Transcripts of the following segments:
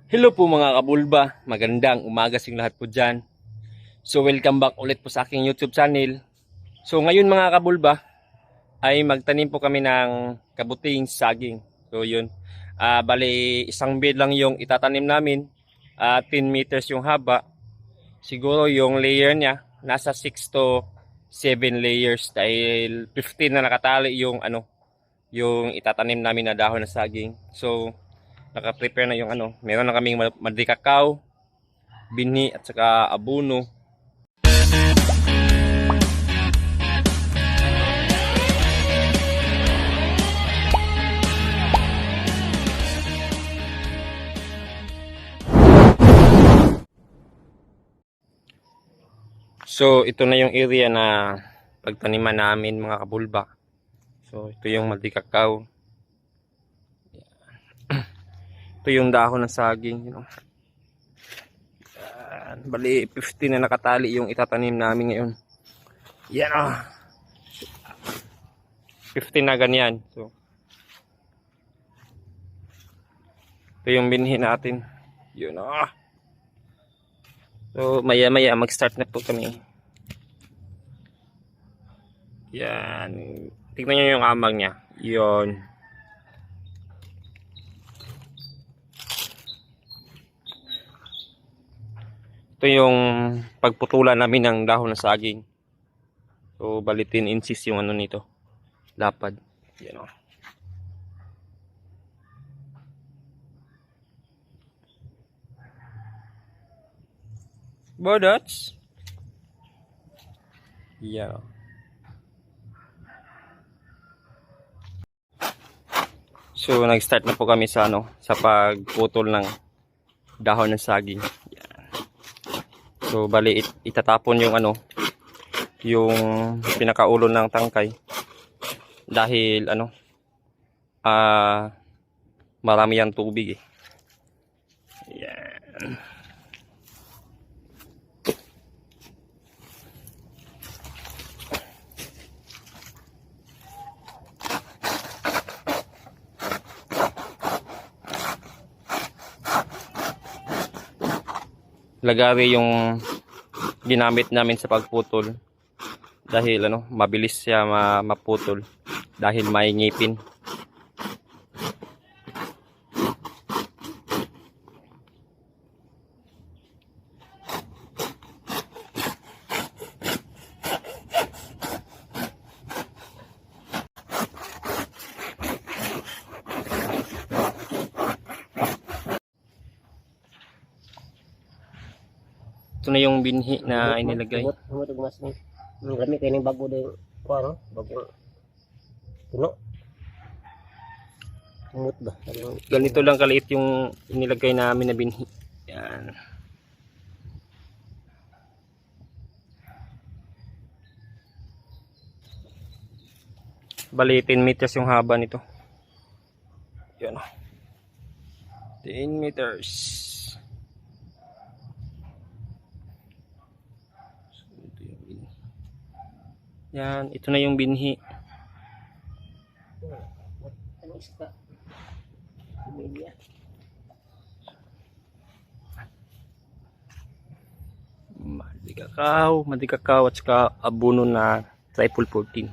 Hello po mga kabulba, magandang umaga sa lahat po dyan. So welcome back ulit po sa aking YouTube channel. So ngayon mga kabulba ay magtanim po kami ng kabuting saging. So yun, bali isang bed lang yung itatanim namin, 10 meters yung haba. Siguro yung layer niya nasa 6 to 7 layers dahil 15 na nakatali yung yung itatanim namin na dahon ng saging. So naka-prepare na yung meron na kaming madikakaw, binhi at saka abono. So ito na yung area na pagtaniman namin mga kabulba. So ito yung madikakaw. Ito yung dahon ng saging, Bali 15 na nakatali yung itatanim namin ngayon. Yan 15 na ganyan. So ito yung binhi natin. Yun So maya maya mag-start na po kami. Yan. Tignan nyo yung amag niya. Yun. Ito yung pagputulan namin ng dahon ng saging. So bali 10 inches yung nito. Lapad. Yan Bodats. Yeah. So nag-start na po kami sa sa pagputol ng dahon ng saging. Yan. So bali itatapon yung yung pinakaulo ng tangkay dahil marami yang tubig Yan. Lagari yung ginamit namin sa pagputol dahil mabilis siya maputol dahil may ngipin. Ito na yung binhi na inilagay. Humot mas ni. Gami kay ning bago din ko bago puno. Humot ba? Ganito lang kaliit yung inilagay namin na binhi. Yan. Bali 10 meters yung haba nito. Yan 10 meters. Yan, ito na yung binhi. Ano isda? Media. Madikakaw at saka abono na triple 14.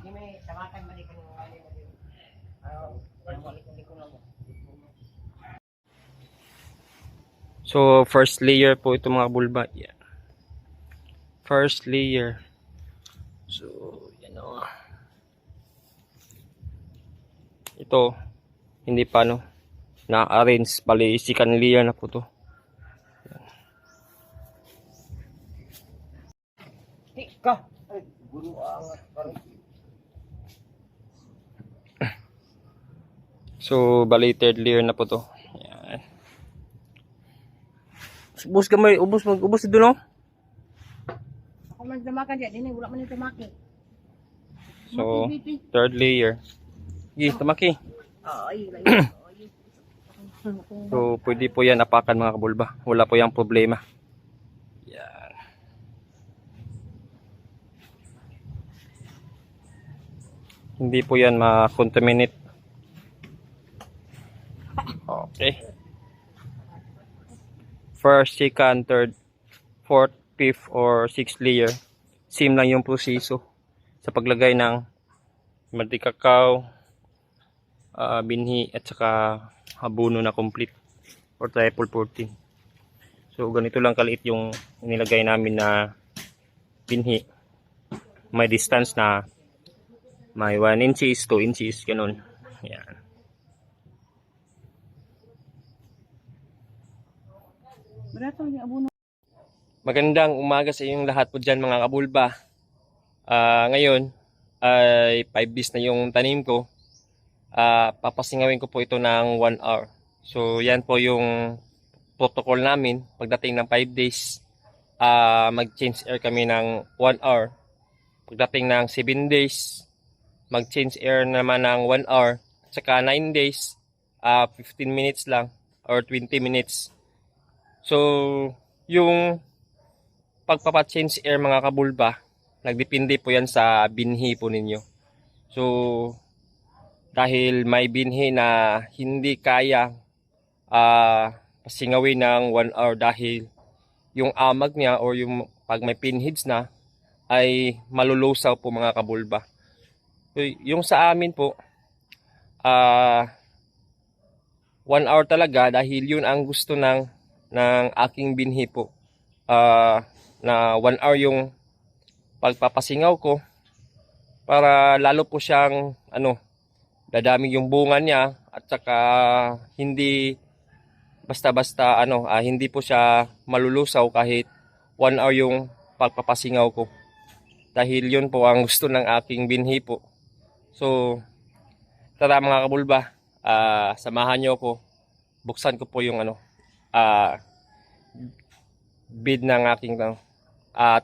So first layer po ito mga bulba. Yan. First layer. So yan ito hindi pa na-arrange, bali second layer na po to. Tika. Ay, guru angat parang. So bali third layer na po to. Yan. Ubus gamay, ubus dito no. Ako man damakan diyan, dinay wala man tamaki. So third layer. Gi, tamaki. Ay, layo. So pwede po yan apakan mga kabulba. Wala po yang problema. Yan. Hindi po yan ma-contaminate. Okay. first, second, third, fourth, fifth, or sixth layer. Same lang yung proseso sa paglagay ng multi cacao, binhi at saka abono na complete or triple 14. So ganito lang kaliit yung nilagay namin na binhi. May distance na may 1 inches, 2 inches, ganun. Yan. Magandang umaga sa inyong lahat po dyan mga kabulba. Ngayon ay 5 days na yung tanim ko. Papasingawin ko po ito ng 1 hour. So yan po yung protocol namin. Pagdating ng 5 days, mag-change air kami ng 1 hour. Pagdating ng 7 days, mag-change air naman ng 1 hour. At saka 9 days, 15 minutes lang or 20 minutes. So yung pagpapa-change air mga kabulba, nagdepende po yan sa binhi po ninyo. So dahil may binhi na hindi kaya pasingawin ng 1 hour dahil yung amag niya or yung pag may pinheads na ay malulusaw po mga kabulba. So, yung sa amin po 1 hour talaga dahil yun ang gusto ng aking binhi po. Na 1 hour yung pagpapasingaw ko para lalo po siyang dadami yung bunga niya at saka hindi basta-basta hindi po siya malulusaw kahit 1 hour yung pagpapasingaw ko. Dahil yun po ang gusto ng aking binhi po. So tara mga kabulba, samahan niyo ako. Buksan ko po yung bid ng aking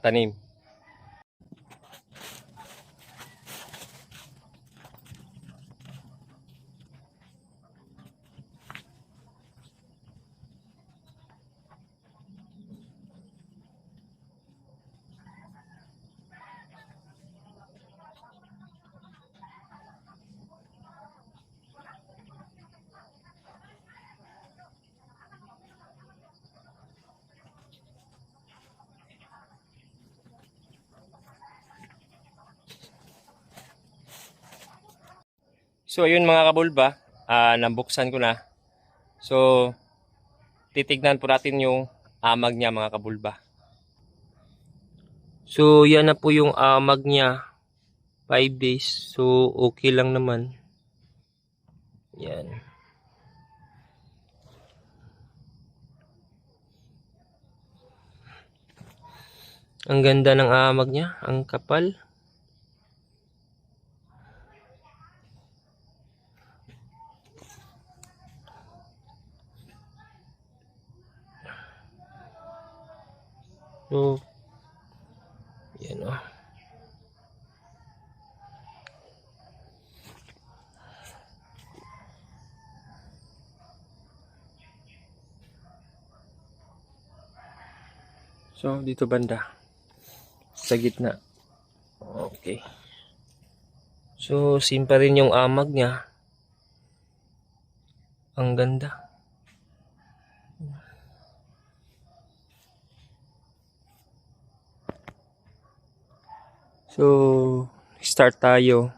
tanim. So ayun mga kabulba, nabuksan ko na. So titignan po natin yung amag niya mga kabulba. So yan na po yung amag niya, 5 days. So okay lang naman. Yan. Ang ganda ng amag niya, ang kapal. So, yan o. So, dito banda. Sa gitna. Okay. So, same pa rin yung amag niya. Ang ganda. So, start tayo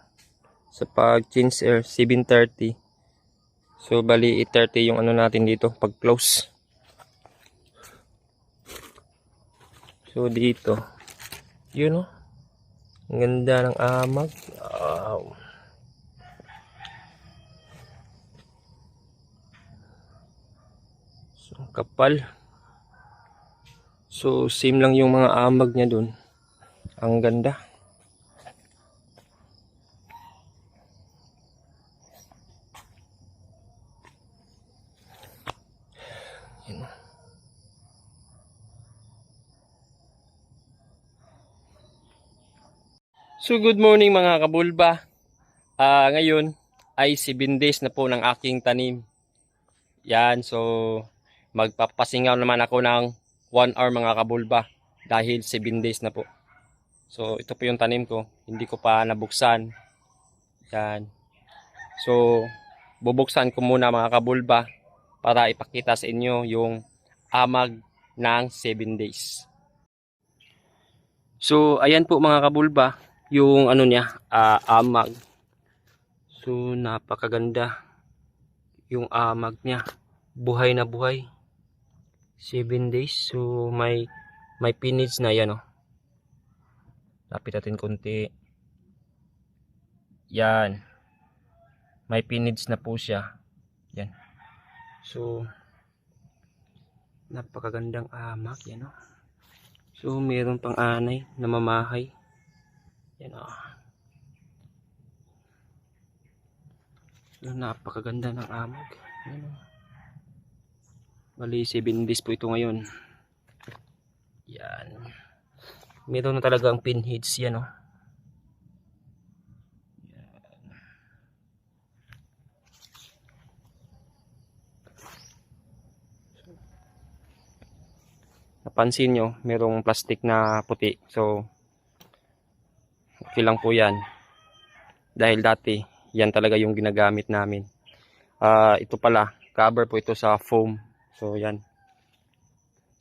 sa pag-change air, 7:30. So, bali 8:30 yung natin dito, pag-close. So, dito. Yun o. Ang ganda ng amag. Wow. So, kapal. So, same lang yung mga amag niya dun. Ang ganda. So good morning mga kabulba. Ngayon ay 7 days na po ng aking tanim. Yan, so magpapasingaw naman ako ng 1 hour mga kabulba dahil 7 days na po. So ito po yung tanim ko, hindi ko pa nabuksan. Yan. So bubuksan ko muna mga kabulba para ipakita sa inyo yung amag ng 7 days. So, ayan po mga kabulba, yung ano niya, amag. So, napakaganda yung amag niya. Buhay na buhay. 7 days. So, may pinage na yan, oh. Lapit natin konti. Yan. May pinage na po siya. Yan. So, napakagandang amag. Yan, oh. So, meron pang anay na mamahay. Yan, oh. So, napakaganda ng amag. Yan, oh. Bali, 7 days po ito ngayon. Yan. Meron na talagang pinheads yan, oh. Napansin nyo, merong plastic na puti. So, okay lang po yan. Dahil dati, yan talaga yung ginagamit namin. Ito pala, cover po ito sa foam. So, yan.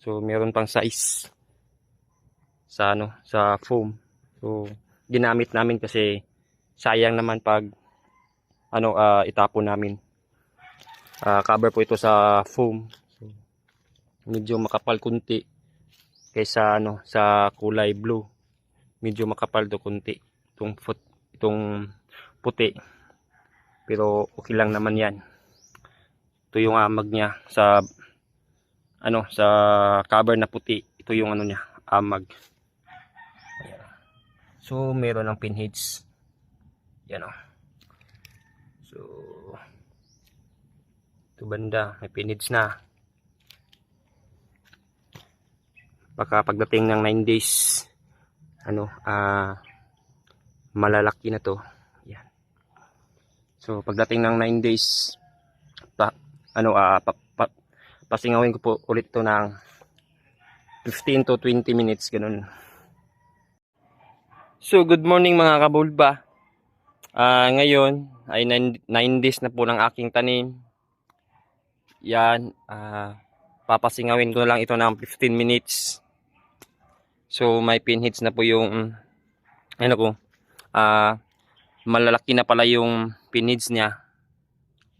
So, meron pang size sa foam. So, ginamit namin kasi sayang naman pag itapon namin. Cover po ito sa foam. So, medyo makapal kunti kaysa sa kulay blue. Medyo makapal do kunti itong puti. Pero okay lang naman 'yan. Ito yung amag niya sa sa cover na puti. Ito yung niya, amag. So meron ng pinheads. Yan, oh. So ito banda, may pinheads na. Baka pagdating ng 9 days malalaki na to. Yan. So pagdating ng 9 days pasingawin ko po ulit ito ng 15 to 20 minutes ganun. So good morning mga kabulba. Ngayon ay 9 days na po ng aking tanim. Yan, papasingawin ko lang ito ng 15 minutes. So may pinheads na po yung malalaki na pala yung pinheads niya.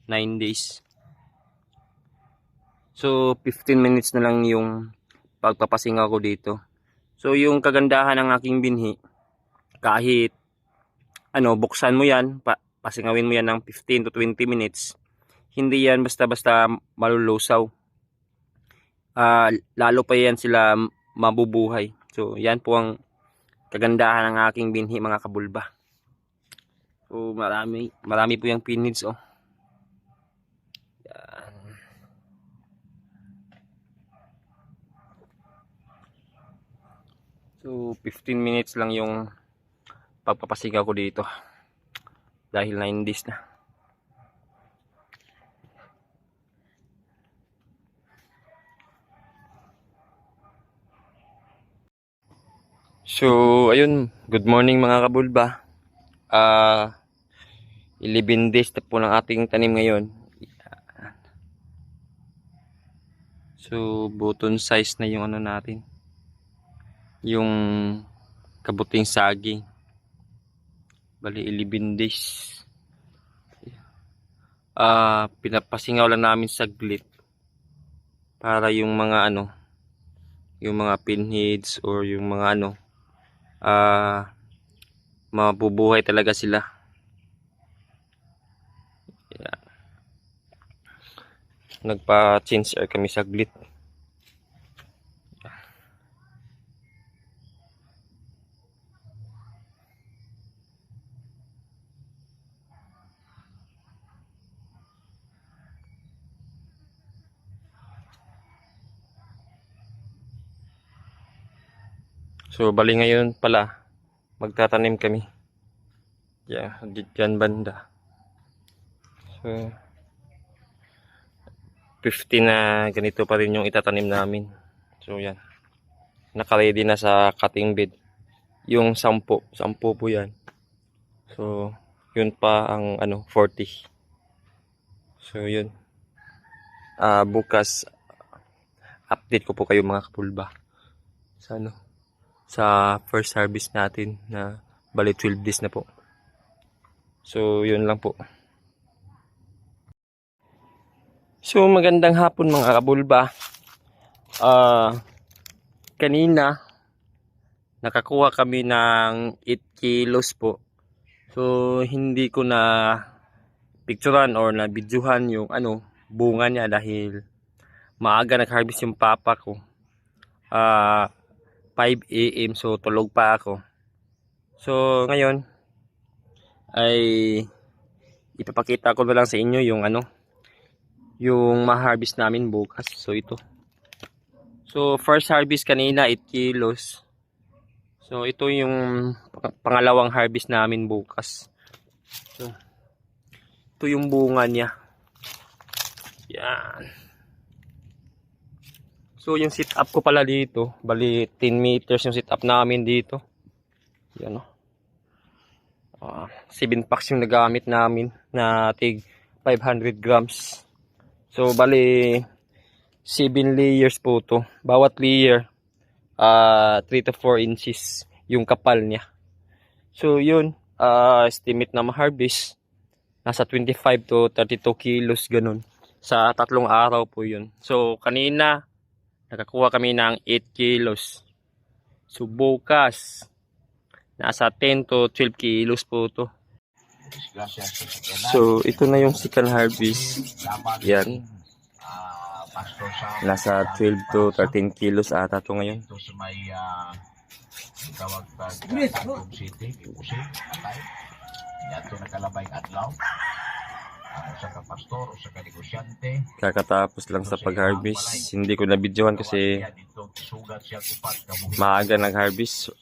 9 days. So 15 minutes na lang yung pagpapasingaw ko dito. So yung kagandahan ng aking binhi, kahit buksan mo yan, pasingawin mo yan ng 15 to 20 minutes, hindi yan basta-basta malulusaw. Lalo pa yan sila mabubuhay. So yan po ang kagandahan ng aking binhi mga kabulba. So marami po yung pinheads, oh. Yan. So 15 minutes lang yung pagpapasigaw ko dito dahil 9 days na. So ayun, good morning mga kabulba. 11 days na po ng ating tanim ngayon. So button size na yung natin, yung kabuting saging. Bali 11 days. Pinapasingaw lang namin saglit para yung mga yung mga pinheads or yung mga mabubuhay talaga sila. Yeah. Nagpa-change air kami saglit. So bali ngayon pala magtatanim kami. Yeah, dyan banda. So 50 na ganito pa rin yung itatanim namin. So yan. Naka-ready na sa cutting bed. Yung 10 po yan. So yun pa ang 40. So yun. Bukas update ko po kayo mga kapulba sa ano, sa first harvest natin na bali 12 days na po. So yun lang po. So magandang hapon mga kabulba. Kanina nakakuha kami ng 8 kilos po. So hindi ko na picturean or na videohan yung ano, bunga niya dahil maaga nag-harvest yung papa ko. 5 AM, so tulog pa ako. So ngayon ay ipapakita ko na lang sa inyo yung ano, yung ma-harvest namin bukas. So ito. So first harvest kanina 8 kilos. So ito yung pangalawang harvest namin bukas. So ito yung bunga niya. Yan. So yung sit up ko pala dito, bali 10 meters yung sit up namin dito. Yan o. 7 packs yung nagamit namin na tig 500 grams. So bali 7 layers po to. Bawat layer 3 to 4 inches yung kapal niya. So yun, estimate na ma-harvest nasa 25 to 32 kilos ganun. Sa 3 araw po yun. So kanina nakakuha kami ng 8 kilos. So bukas nasa 10 to 12 kilos po to. So ito na yung second harvest. Yan. Nasa 12 to 13 kilos ata to ngayon. Kakatapos lang sa pag-harvest. Hindi ko na videohan kasi maaga nag-harvest.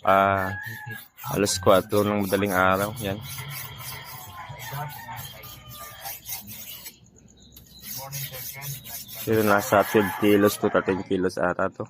Alas 4 ng madaling araw. Yan. Pero nasa 12 kilos to 13 kilos ata to.